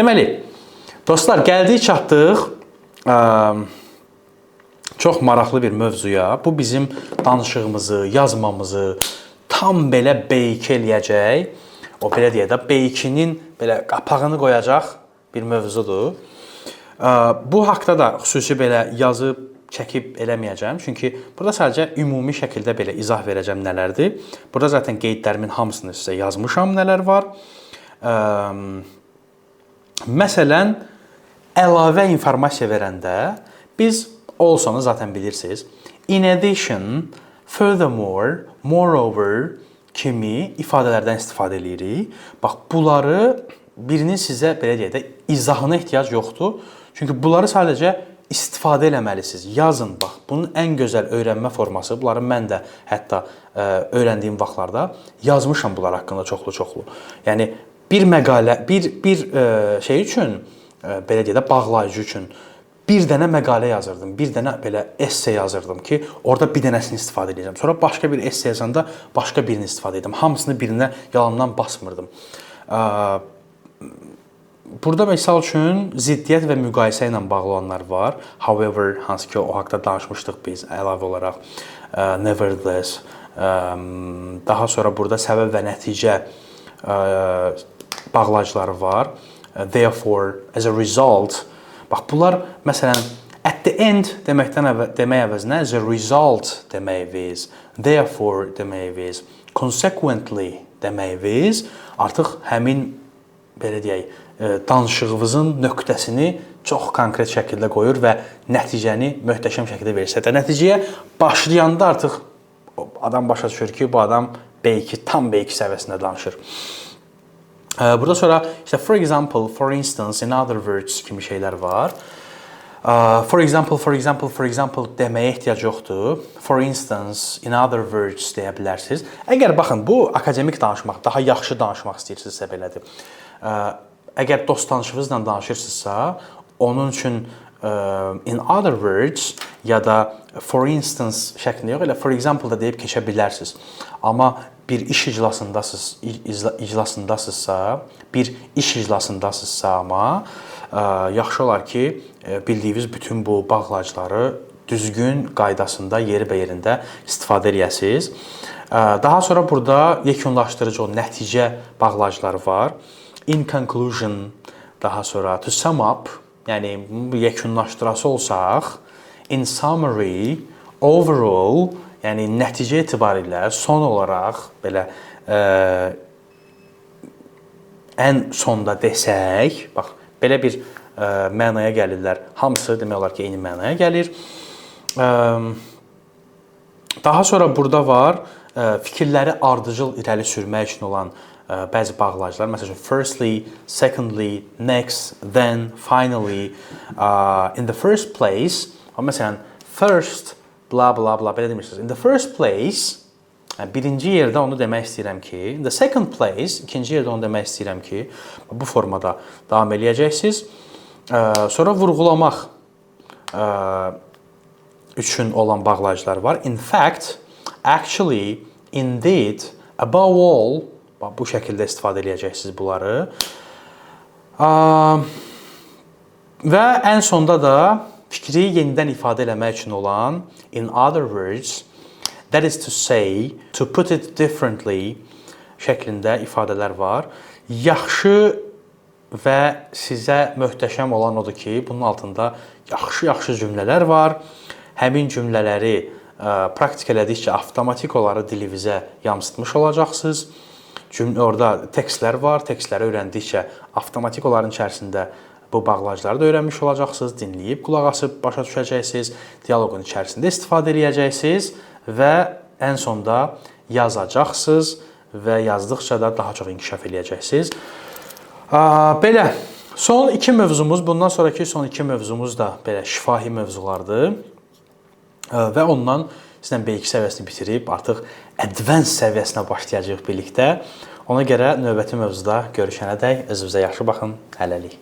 Deməli, dostlar, gəldik çatdıq çox maraqlı bir mövzuya. Bu bizim danışığımızı, yazmamızı tam belə B2 eləyəcək. O belə deyə də B2-nin belə qapağını qoyacaq bir mövzudur. Bu haqda da xüsusi belə yazıb çəkib eləməyəcəm. Çünki burada sadəcə ümumi şəkildə belə izah verəcəm nələrdir. Burada zaten qeydlərimin hamısını sizə yazmışam nələr var. Məsələn, əlavə informasiya verəndə biz also'nu zaten bilirsiniz. In addition, furthermore, moreover kimi ifadələrdən istifadə edirik. Bax, bunları birinin sizə belə deyək də izahına ehtiyac yoxdur. Çünki bunları sadəcə istifadə eləməlisiniz. Yazın, bax. Bunun ən gözəl öyrənmə forması. Bunları mən də hətta öyrəndiyim vaxtlarda yazmışam bunlar haqqında çoxlu-çoxlu. Yəni bir məqalə, bir şey üçün, belə deyək də bağlayıcı üçün bir dənə məqalə yazırdım, bir dənə belə esse yazırdım ki, orada bir dənəsini istifadə edəcəm. Sonra başqa bir esse yazanda başqa birini istifadə edirdim. Hamısını birinə yalandan basmırdım. Burada məsəl üçün ziddiyyət və müqayisə ilə bağlı olanlar var. However, hansı ki o haqda danışmışdıq biz əlavə olaraq. Nevertheless. Daha sonra burada səbəb və nəticə bağlayıcıları var. Therefore, as a result. Bax, bunlar məsələn at the end demək əvəzinə as a result deməyimiz, therefore deməyimiz, consequently deməyimiz artıq həmin belə deyək, danışığımızın nöqtəsini çox konkret şəkildə qoyur və nəticəni möhtəşəm şəkildə verir. Nəticəyə başlayanda artıq adam başa düşür ki, bu adam B2, tam B2 səviyyəsində danışır. Burada sonra işte for example, for instance, in other words kimi şeylər var. For example deməyə ehtiyac yoxdur. For instance, in other words deyə bilərsiniz. Əgər baxın, bu akademik danışmaq, daha yaxşı danışmaq istəyirsinizsə belədir. Əgər dost tanışınızla danışırsınızsa, onun üçün in other words ya da for instance şəklində yox, elə for example da deyib keçə bilərsiniz. Amma bir iş iclasındasınızsa amma yaxşı olar ki, bildiyiniz bütün bu bağlayıcıları düzgün qaydasında, yerində istifadə edəsiniz. Daha sonra burada yekunlaşdırıcı o nəticə bağlayıcıları var. In conclusion, daha sonra to sum up, yəni yekunlaşdırası olsaq, in summary, overall, yəni nəticə etibarilə son olaraq belə ən sonda desək, bax belə bir mənaya gəlirlər. Hamısı demək olar ki, eyni mənaya gəlir. Daha sonra burada var fikirləri ardıcıl irəli sürmək üçün olan bəzi bağlayıcılar. Məsələn, firstly, secondly, next, then, finally, in the first place. Məsələn, first, bla bla bla belə demirsiniz. In the first place, birinci yerdə onu demək istəyirəm ki, in the second place, ikinci yerdə onu demək istəyirəm ki, bu formada davam eləyəcəksiniz. Sonra vurğulamaq üçün olan bağlayıcılar var. In fact, actually, indeed, above all, bu şəkildə istifadə edəcəksiniz bunları. Və ən sonda da fikri yenidən ifadə eləmək üçün olan in other words, that is to say, to put it differently şəklində ifadələr var. Yaxşı və sizə möhtəşəm olan odur ki, bunun altında yaxşı cümlələr var. Həmin cümlələri praktik elədikcə avtomatik olaraq dilinizə yansıtmış olacaqsınız. Orada tekstlər var. Tekstləri öyrəndikcə avtomatik onların içərisində bu bağlayıcıları da öyrənmiş olacaqsınız. Dinləyib, qulaq asıb başa düşəcəksiniz. Dialoqun içərisində istifadə edəcəksiniz və ən sonda yazacaqsınız və yazdıqca da daha çox inkişaf edəcəksiniz. Belə, son iki mövzumuz, bundan sonraki son iki mövzumuz da belə şifahi mövzulardır. Və ondan sizlə B2 səviyyəsini bitirib artıq advanced səviyyəsinə başlayacağıq birlikdə. Ona görə növbəti mövzuda görüşənədək özünüzə yaxşı baxın. Hələlik.